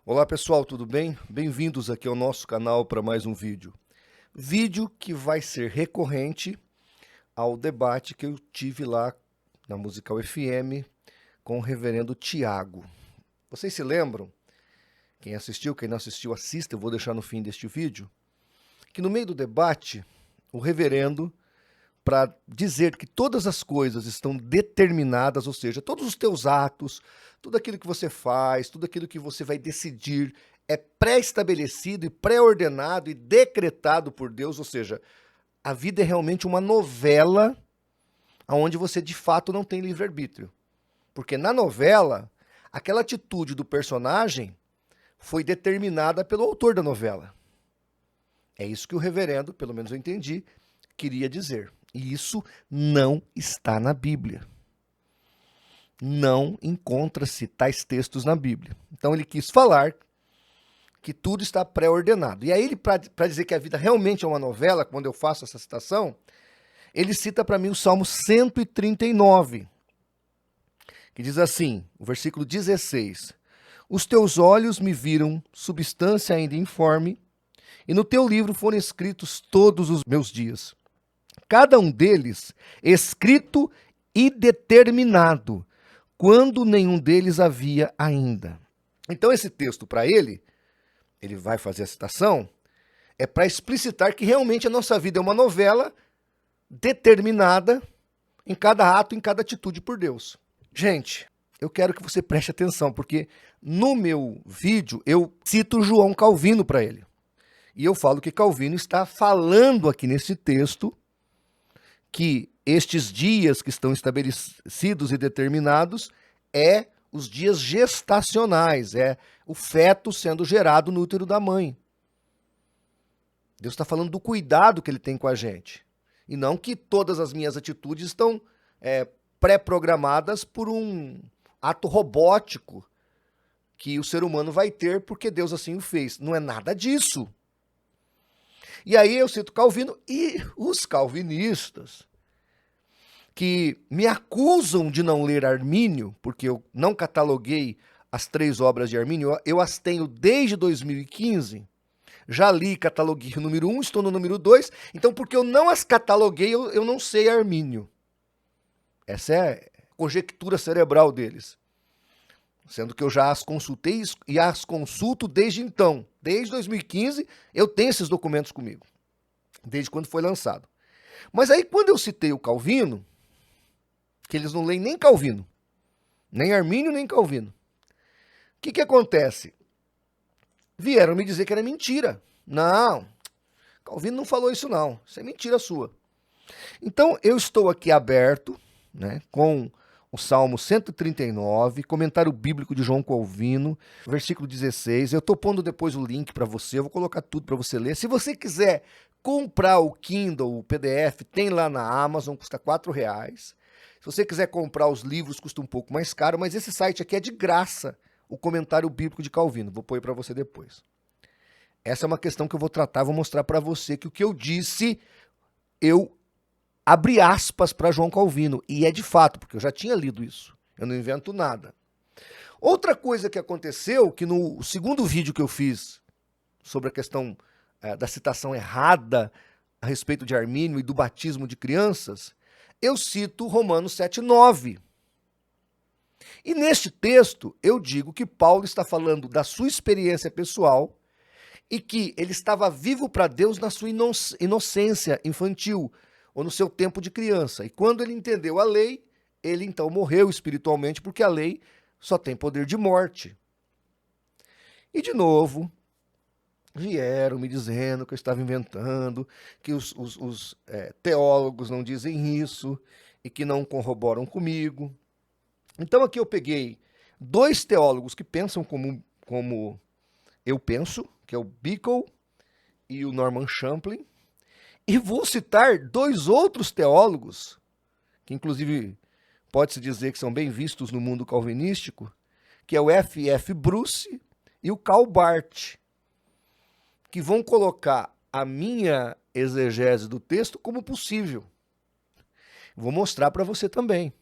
Olá pessoal, tudo bem? Bem-vindos aqui ao nosso canal para mais um vídeo. Vídeo que vai ser recorrente ao debate que eu tive lá na Musical FM com o reverendo Tiago. Vocês se lembram? Quem assistiu, quem não assistiu, assista, eu vou deixar no fim deste vídeo. Que no meio do debate, o reverendo, para dizer que todas as coisas estão determinadas, ou seja, todos os teus atos, tudo aquilo que você faz, tudo aquilo que você vai decidir é pré-estabelecido e pré-ordenado e decretado por Deus, ou seja, a vida é realmente uma novela onde você de fato não tem livre-arbítrio. Porque na novela, aquela atitude do personagem foi determinada pelo autor da novela. É isso que o reverendo, pelo menos eu entendi, queria dizer. E isso não está na Bíblia. Não encontra-se tais textos na Bíblia. Então ele quis falar que tudo está pré-ordenado. E aí ele, para dizer que a vida realmente é uma novela, quando eu faço essa citação, ele cita para mim o Salmo 139, que diz assim, o versículo 16, os teus olhos me viram substância ainda informe, e no teu livro foram escritos todos os meus dias. Cada um deles escrito e determinado, quando nenhum deles havia ainda. Então esse texto para ele vai fazer a citação, é para explicitar que realmente a nossa vida é uma novela determinada em cada ato, em cada atitude por Deus. Gente, eu quero que você preste atenção, porque no meu vídeo eu cito João Calvino para ele. E eu falo que Calvino está falando aqui nesse texto que estes dias que estão estabelecidos e determinados é os dias gestacionais, é o feto sendo gerado no útero da mãe. Deus está falando do cuidado que ele tem com a gente. E não que todas as minhas atitudes estão pré-programadas por um ato robótico que o ser humano vai ter porque Deus assim o fez. Não é nada disso. E aí eu cito Calvino e os calvinistas que me acusam de não ler Armínio, porque eu não cataloguei as 3 obras de Armínio, eu as tenho desde 2015, já li e cataloguei o número 1, estou no número 2, então porque eu não as cataloguei, eu não sei Armínio. Essa é a conjectura cerebral deles. Sendo que eu já as consultei e as consulto desde então. Desde 2015 eu tenho esses documentos comigo. Desde quando foi lançado. Mas aí quando eu citei o Calvino, que eles não leem nem Calvino, nem Armínio, nem Calvino. O que acontece? Vieram me dizer que era mentira. Não, Calvino não falou isso não. Isso é mentira sua. Então eu estou aqui aberto, né, com o Salmo 139, comentário bíblico de João Calvino, versículo 16. Eu estou pondo depois o link para você, eu vou colocar tudo para você ler. Se você quiser comprar o Kindle, o PDF, tem lá na Amazon, custa R$4. Se você quiser comprar os livros, custa um pouco mais caro, mas esse site aqui é de graça, o comentário bíblico de Calvino. Vou pôr para você depois. Essa é uma questão que eu vou tratar, vou mostrar para você que o que eu disse, eu abri aspas para João Calvino, e é de fato, porque eu já tinha lido isso, eu não invento nada. Outra coisa que aconteceu, que no segundo vídeo que eu fiz sobre a questão da citação errada a respeito de Armínio e do batismo de crianças, eu cito Romanos 7:9. E neste texto eu digo que Paulo está falando da sua experiência pessoal e que ele estava vivo para Deus na sua inocência infantil, ou no seu tempo de criança. E quando ele entendeu a lei, ele então morreu espiritualmente, porque a lei só tem poder de morte. E de novo, vieram me dizendo que eu estava inventando, que os teólogos não dizem isso, e que não corroboram comigo. Então aqui eu peguei 2 teólogos que pensam como eu penso, que é o Bickle e o Norman Champlin, e vou citar 2 outros teólogos, que inclusive pode-se dizer que são bem vistos no mundo calvinístico, que é o F.F. Bruce e o Karl Barth, que vão colocar a minha exegese do texto como possível. Vou mostrar para você também.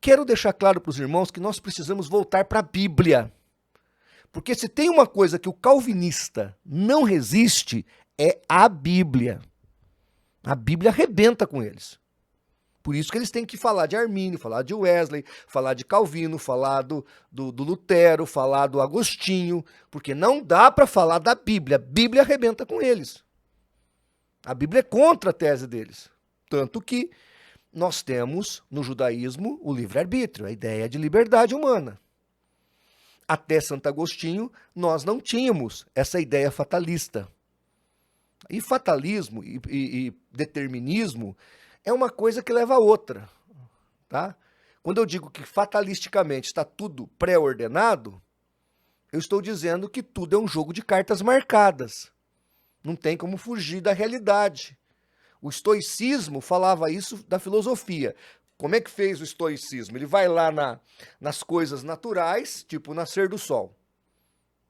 Quero deixar claro para os irmãos que nós precisamos voltar para a Bíblia. Porque se tem uma coisa que o calvinista não resiste, é a Bíblia. A Bíblia arrebenta com eles. Por isso que eles têm que falar de Armínio, falar de Wesley, falar de Calvino, falar do Lutero, falar do Agostinho, porque não dá para falar da Bíblia. A Bíblia arrebenta com eles. A Bíblia é contra a tese deles. Tanto que nós temos no judaísmo o livre-arbítrio, a ideia de liberdade humana. Até Santo Agostinho, nós não tínhamos essa ideia fatalista. E fatalismo e determinismo é uma coisa que leva a outra. Tá? Quando eu digo que fatalisticamente está tudo pré-ordenado, eu estou dizendo que tudo é um jogo de cartas marcadas. Não tem como fugir da realidade. O estoicismo falava isso da filosofia. Como é que fez o estoicismo? Ele vai lá nas coisas naturais, tipo o nascer do sol.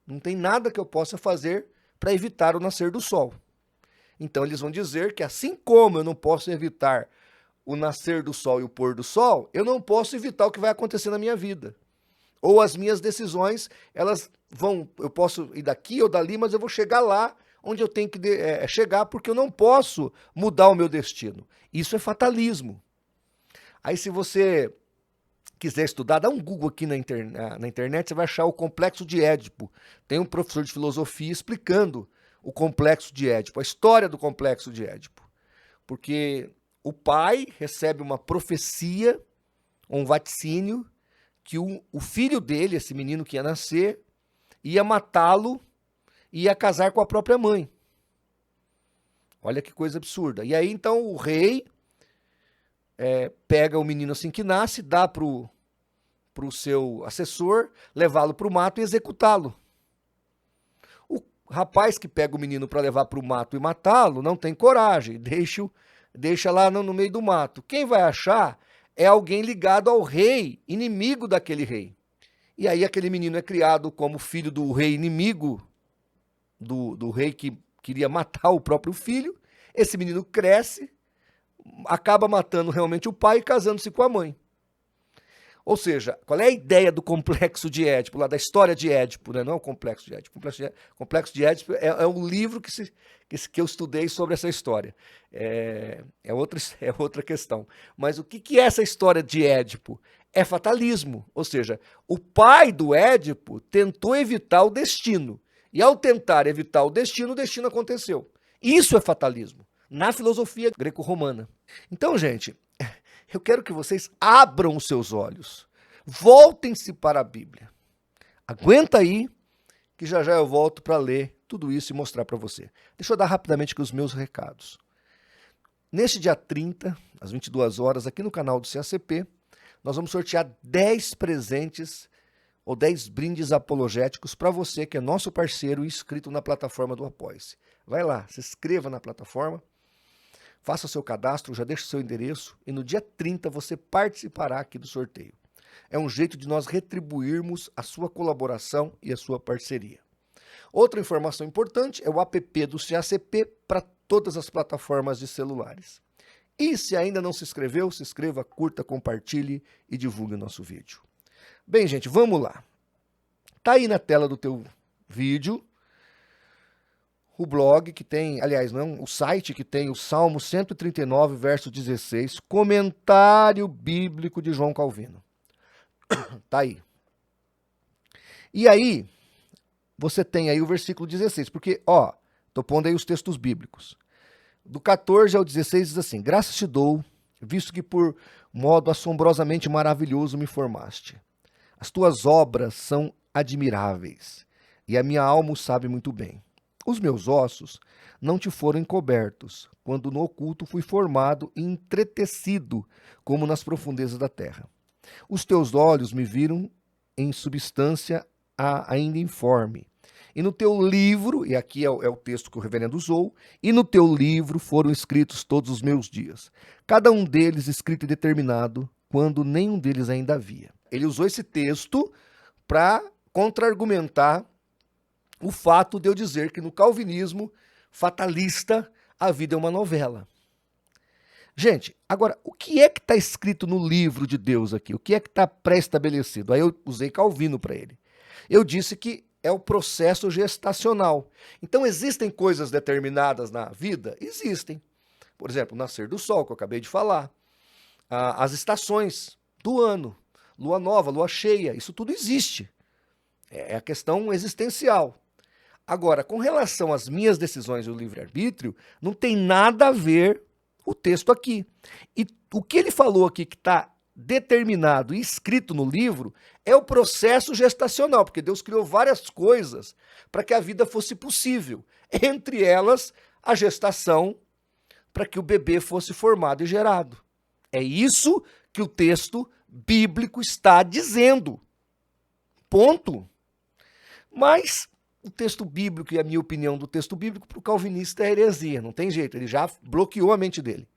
Não tem nada que eu possa fazer para evitar o nascer do sol. Então eles vão dizer que assim como eu não posso evitar o nascer do sol e o pôr do sol, eu não posso evitar o que vai acontecer na minha vida. Ou as minhas decisões, elas vão, eu posso ir daqui ou dali, mas eu vou chegar lá onde eu tenho que chegar, porque eu não posso mudar o meu destino. Isso é fatalismo. Aí se você quiser estudar, dá um Google aqui na internet, você vai achar o Complexo de Édipo. Tem um professor de filosofia explicando o Complexo de Édipo, a história do Complexo de Édipo. Porque o pai recebe uma profecia, um vaticínio, que o filho dele, esse menino que ia nascer, ia matá-lo e ia casar com a própria mãe. Olha que coisa absurda. E aí então o rei pega o menino assim que nasce, dá para o seu assessor levá-lo para o mato e executá-lo. O rapaz que pega o menino para levar para o mato e matá-lo não tem coragem, deixa lá no meio do mato. Quem vai achar é alguém ligado ao rei, inimigo daquele rei. E aí aquele menino é criado como filho do rei inimigo, do rei que queria matar o próprio filho. Esse menino cresce, acaba matando realmente o pai e casando-se com a mãe. Ou seja, qual é a ideia do Complexo de Édipo, lá da história de Édipo, né? Não é o Complexo de Édipo. Complexo de Édipo é um livro que eu estudei sobre essa história. É outra questão. Mas o que é essa história de Édipo? É fatalismo. Ou seja, o pai do Édipo tentou evitar o destino. E ao tentar evitar o destino aconteceu. Isso é fatalismo, na filosofia greco-romana. Então, gente, eu quero que vocês abram os seus olhos. Voltem-se para a Bíblia. Aguenta aí, que já eu volto para ler tudo isso e mostrar para você. Deixa eu dar rapidamente aqui os meus recados. Neste dia 30, às 22 horas, aqui no canal do CACP, nós vamos sortear 10 presentes ou 10 brindes apologéticos para você que é nosso parceiro e inscrito na plataforma do Apoia-se. Vai lá, se inscreva na plataforma, faça o seu cadastro, já deixe o seu endereço e no dia 30 você participará aqui do sorteio. É um jeito de nós retribuirmos a sua colaboração e a sua parceria. Outra informação importante é o app do CACP para todas as plataformas de celulares. E se ainda não se inscreveu, se inscreva, curta, compartilhe e divulgue o nosso vídeo. Bem, gente, vamos lá. Tá aí na tela do teu vídeo o blog que tem, aliás, não, o site que tem o Salmo 139, verso 16, comentário bíblico de João Calvino. Tá aí. E aí, você tem aí o versículo 16, porque, tô pondo aí os textos bíblicos. Do 14 ao 16 diz assim: graças te dou, visto que por modo assombrosamente maravilhoso me formaste. As tuas obras são admiráveis, e a minha alma o sabe muito bem. Os meus ossos não te foram encobertos, quando no oculto fui formado e entretecido, como nas profundezas da terra. Os teus olhos me viram em substância ainda informe. E no teu livro, e aqui é o texto que o reverendo usou, e no teu livro foram escritos todos os meus dias, cada um deles escrito e determinado, quando nenhum deles ainda havia. Ele usou esse texto para contra-argumentar o fato de eu dizer que no calvinismo fatalista a vida é uma novela. Gente, agora, o que é que está escrito no livro de Deus aqui? O que é que está pré-estabelecido? Aí eu usei Calvino para ele. Eu disse que é o processo gestacional. Então, existem coisas determinadas na vida? Existem. Por exemplo, o nascer do sol, que eu acabei de falar. As estações do ano. Lua nova, lua cheia. Isso tudo existe. É a questão existencial. Agora, com relação às minhas decisões do livre-arbítrio, não tem nada a ver o texto aqui. E o que ele falou aqui que está determinado e escrito no livro é o processo gestacional, porque Deus criou várias coisas para que a vida fosse possível. Entre elas, a gestação para que o bebê fosse formado e gerado. É isso que o texto bíblico está dizendo. Ponto. Mas o texto bíblico e a minha opinião do texto bíblico para o calvinista é heresia, não tem jeito, ele já bloqueou a mente dele.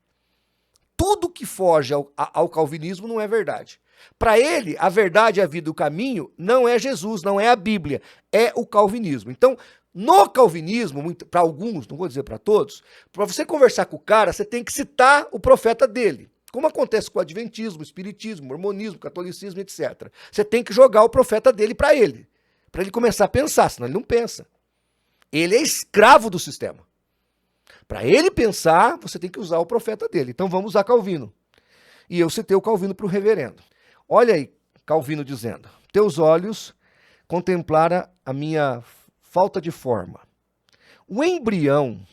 Tudo que foge ao calvinismo não é verdade. Para ele, a verdade, a vida e o caminho não é Jesus, não é a Bíblia, é o calvinismo. Então, no calvinismo, para alguns, não vou dizer para todos, para você conversar com o cara, você tem que citar o profeta dele. Como acontece com o adventismo, o espiritismo, o mormonismo, o catolicismo, etc. Você tem que jogar o profeta dele para ele começar a pensar, senão ele não pensa. Ele é escravo do sistema. Para ele pensar, você tem que usar o profeta dele. Então vamos usar Calvino. E eu citei o Calvino para o reverendo. Olha aí, Calvino dizendo: teus olhos contemplaram a minha falta de forma. O embrião,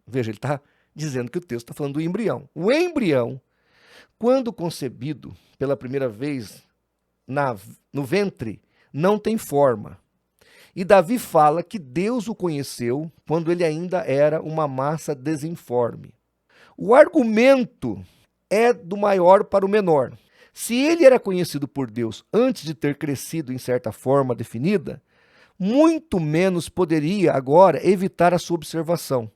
veja, ele está dizendo que o texto está falando do embrião. O embrião, quando concebido pela primeira vez no ventre, não tem forma. E Davi fala que Deus o conheceu quando ele ainda era uma massa desinforme. O argumento é do maior para o menor. Se ele era conhecido por Deus antes de ter crescido em certa forma definida, muito menos poderia agora evitar a sua observação.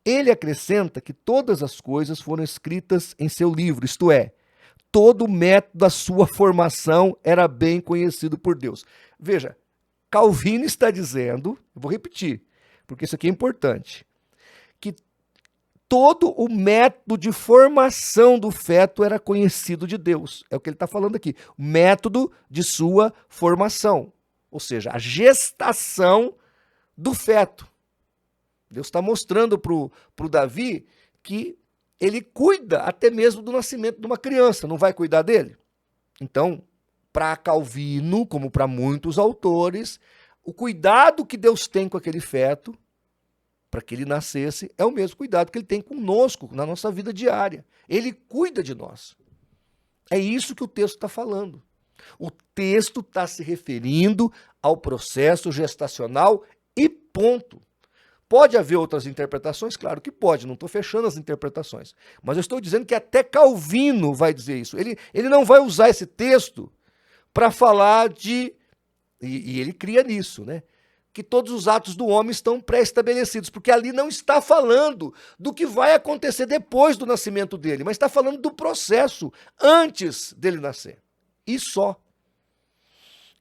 Ele acrescenta que todas as coisas foram escritas em seu livro, isto é, todo o método da sua formação era bem conhecido por Deus. Veja, Calvino está dizendo, eu vou repetir, porque isso aqui é importante, que todo o método de formação do feto era conhecido de Deus. É o que ele está falando aqui, o método de sua formação, ou seja, a gestação do feto. Deus está mostrando para o Davi que ele cuida até mesmo do nascimento de uma criança, não vai cuidar dele? Então, para Calvino, como para muitos autores, o cuidado que Deus tem com aquele feto, para que ele nascesse, é o mesmo cuidado que ele tem conosco, na nossa vida diária. Ele cuida de nós. É isso que o texto está falando. O texto está se referindo ao processo gestacional e ponto. Pode haver outras interpretações? Claro que pode, não estou fechando as interpretações. Mas eu estou dizendo que até Calvino vai dizer isso. Ele não vai usar esse texto para falar de, e ele cria nisso, né? Que todos os atos do homem estão pré-estabelecidos, porque ali não está falando do que vai acontecer depois do nascimento dele, mas está falando do processo antes dele nascer. E só.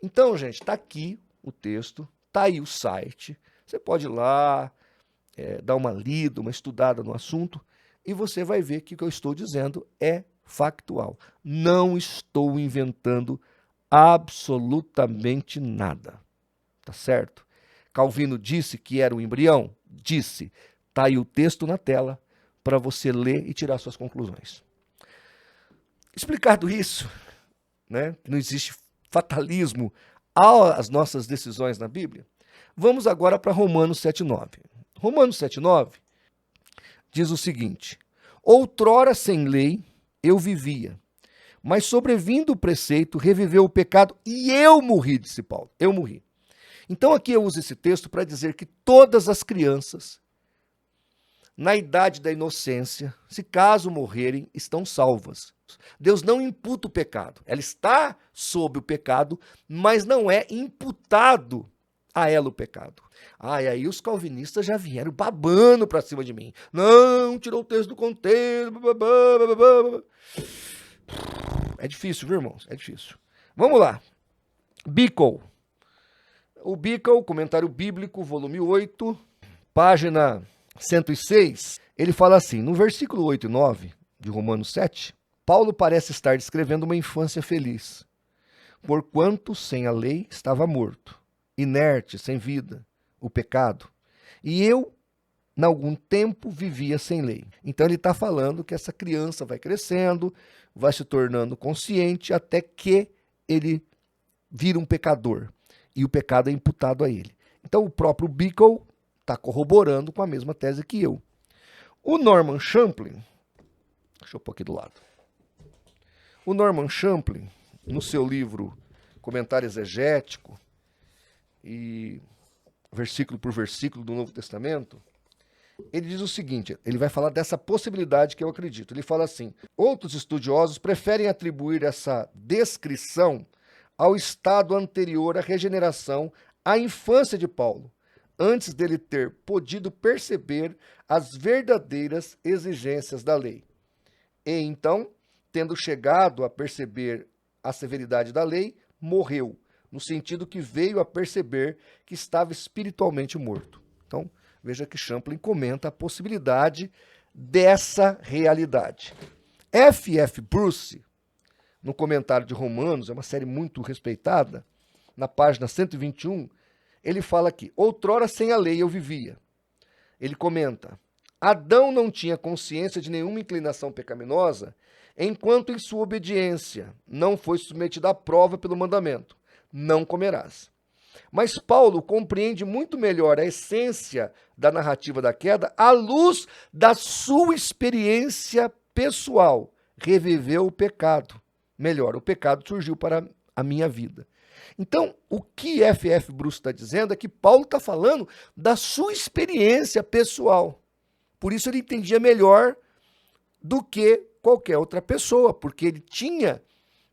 Então, gente, está aqui o texto, está aí o site, você pode ir lá, dar uma lida, uma estudada no assunto, e você vai ver que o que eu estou dizendo é factual. Não estou inventando absolutamente nada, tá certo? Calvino disse que era um embrião? Disse. Tá aí o texto na tela para você ler e tirar suas conclusões. Explicado isso, né? Não existe fatalismo às nossas decisões na Bíblia. Vamos agora para Romanos 7,9. Romanos 7,9 diz o seguinte: outrora sem lei eu vivia, mas sobrevindo o preceito, reviveu o pecado e eu morri, disse Paulo. Eu morri. Então aqui eu uso esse texto para dizer que todas as crianças, na idade da inocência, se caso morrerem, estão salvas. Deus não imputa o pecado. Ela está sob o pecado, mas não é imputado a ela o pecado. E aí os calvinistas já vieram babando para cima de mim. Não, tirou o texto do contexto. É difícil, viu, irmãos? É difícil. Vamos lá. Bickle. O Bickle, Comentário Bíblico, volume 8, página 106, ele fala assim, no versículo 8 e 9, de Romanos 7, Paulo parece estar descrevendo uma infância feliz, porquanto sem a lei estava morto, inerte, sem vida, o pecado. E eu, em algum tempo, vivia sem lei. Então ele está falando que essa criança vai crescendo, vai se tornando consciente, até que ele vira um pecador. E o pecado é imputado a ele. Então o próprio Bickle está corroborando com a mesma tese que eu. O Norman Champlin, deixa eu pôr aqui do lado. O Norman Champlin, no seu livro Comentário Exegético, e versículo por versículo do Novo Testamento, ele diz o seguinte, ele vai falar dessa possibilidade que eu acredito. Ele fala assim, outros estudiosos preferem atribuir essa descrição ao estado anterior à regeneração, à infância de Paulo, antes dele ter podido perceber as verdadeiras exigências da lei. E então, tendo chegado a perceber a severidade da lei, morreu, no sentido que veio a perceber que estava espiritualmente morto. Então, veja que Champlin comenta a possibilidade dessa realidade. F.F. Bruce, no comentário de Romanos, é uma série muito respeitada, na página 121, ele fala aqui, outrora sem a lei eu vivia. Ele comenta, Adão não tinha consciência de nenhuma inclinação pecaminosa, enquanto em sua obediência não foi submetido à prova pelo mandamento, não comerás. Mas Paulo compreende muito melhor a essência da narrativa da queda à luz da sua experiência pessoal. Reviveu o pecado. Melhor, o pecado surgiu para a minha vida. Então, o que F.F. Bruce está dizendo é que Paulo está falando da sua experiência pessoal. Por isso ele entendia melhor do que qualquer outra pessoa, porque ele tinha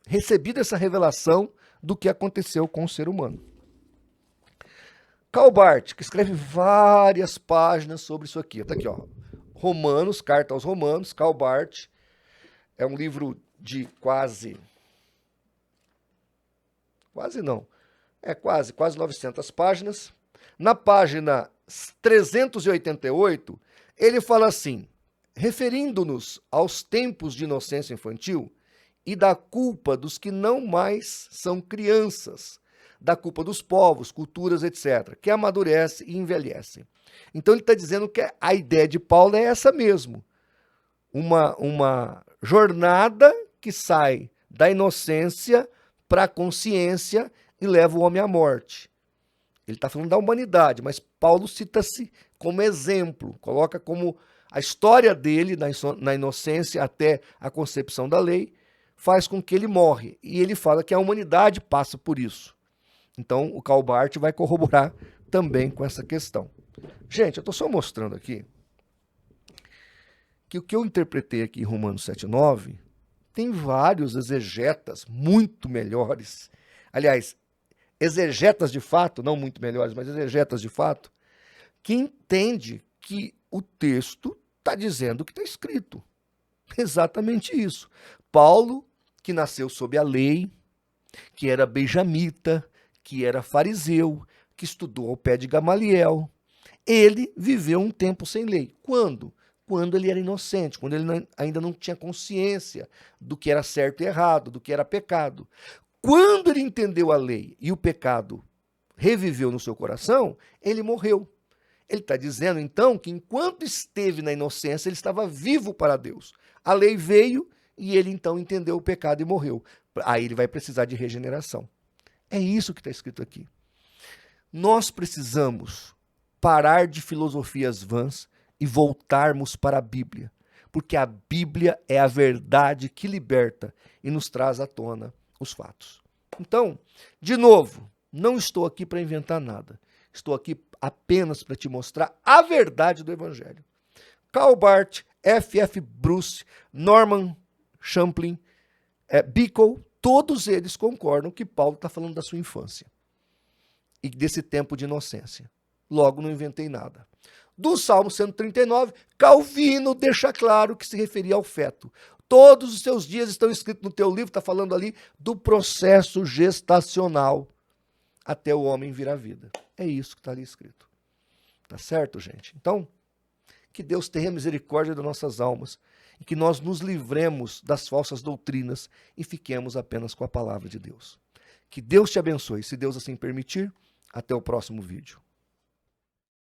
recebido essa revelação do que aconteceu com o ser humano. Karl Barth, que escreve várias páginas sobre isso aqui. Está aqui, ó. Romanos, Carta aos Romanos, Karl Barth. É um livro de quase 900 páginas. Na página 388, ele fala assim, referindo-nos aos tempos de inocência infantil e da culpa dos que não mais são crianças, da culpa dos povos, culturas, etc., que amadurecem e envelhecem. Então ele está dizendo que a ideia de Paulo é essa mesmo, uma jornada que sai da inocência para a consciência e leva o homem à morte. Ele está falando da humanidade, mas Paulo cita-se como exemplo, coloca como a história dele na inocência até a concepção da lei, faz com que ele morre. E ele fala que a humanidade passa por isso. Então o Karl Barth vai corroborar também com essa questão. Gente, eu estou só mostrando aqui que o que eu interpretei aqui em Romanos 7,9 tem vários exegetas muito melhores. Aliás, exegetas de fato, não muito melhores, mas exegetas de fato, que entende que o texto está dizendo o que está escrito. Exatamente isso. Paulo, que nasceu sob a lei, que era benjamita, que era fariseu, que estudou ao pé de Gamaliel, ele viveu um tempo sem lei. Quando? Quando ele era inocente, quando ele ainda não tinha consciência do que era certo e errado, do que era pecado. Quando ele entendeu a lei e o pecado reviveu no seu coração, ele morreu. Ele está dizendo, então, que enquanto esteve na inocência, ele estava vivo para Deus. A lei veio e ele, então, entendeu o pecado e morreu. Aí ele vai precisar de regeneração. É isso que está escrito aqui. Nós precisamos parar de filosofias vãs e voltarmos para a Bíblia, porque a Bíblia é a verdade que liberta e nos traz à tona os fatos. Então, de novo, não estou aqui para inventar nada. Estou aqui apenas para te mostrar a verdade do Evangelho. Karl Barth, F.F. Bruce, Norman Champlin, Bickle, todos eles concordam que Paulo está falando da sua infância e desse tempo de inocência. Logo, não inventei nada. Do Salmo 139, Calvino deixa claro que se referia ao feto. Todos os seus dias estão escritos no teu livro, está falando ali do processo gestacional até o homem vir à vida. É isso que está ali escrito. Tá certo, gente? Então, que Deus tenha misericórdia das nossas almas e que nós nos livremos das falsas doutrinas e fiquemos apenas com a palavra de Deus. Que Deus te abençoe. Se Deus assim permitir, até o próximo vídeo.